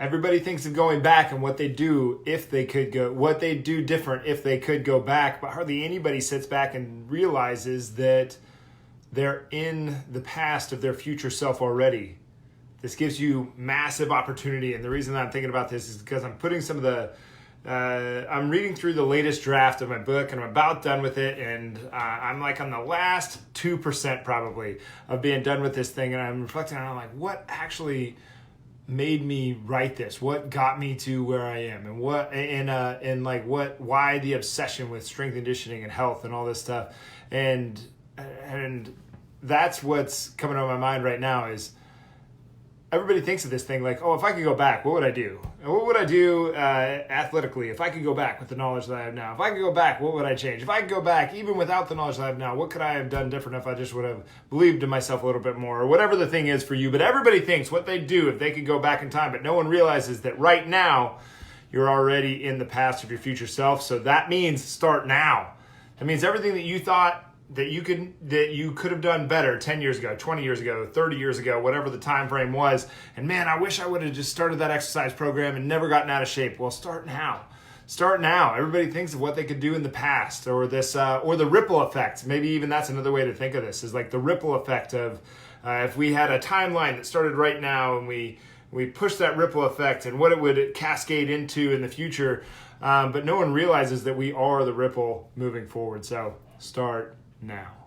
Everybody thinks of going back and what they do if they could go, what they do different if they could go back, but hardly anybody sits back and realizes that they're in the past of their future self already. This gives you massive opportunity, and the reason that I'm thinking about this is because I'm putting some of the, I'm reading through the latest draft of my book, and I'm about done with it, and I'm like on the last 2% probably of being done with this thing, and I'm reflecting on like what actually made me write this, what got me to where I am, and why the obsession with strength and conditioning and health and all this stuff, and that's what's coming on my mind right now. Is everybody thinks of this thing like, oh, if I could go back, what would I do? And what would I do athletically if I could go back with the knowledge that I have now? If I could go back, what would I change? If I could go back, even without the knowledge that I have now, what could I have done different if I just would have believed in myself a little bit more, or whatever the thing is for you? But everybody thinks what they'd do if they could go back in time, but no one realizes that right now you're already in the past of your future self. So that means start now. That means everything that you thought that you could have done better 10 years ago, 20 years ago, 30 years ago, whatever the time frame was. And man, I wish I would have just started that exercise program and never gotten out of shape. Well, start now. Start now. Everybody thinks of what they could do in the past, or this, or the ripple effect. Maybe even that's another way to think of this, is like the ripple effect of if we had a timeline that started right now and we push that ripple effect and what it would cascade into in the future. But no one realizes that we are the ripple moving forward. So start now.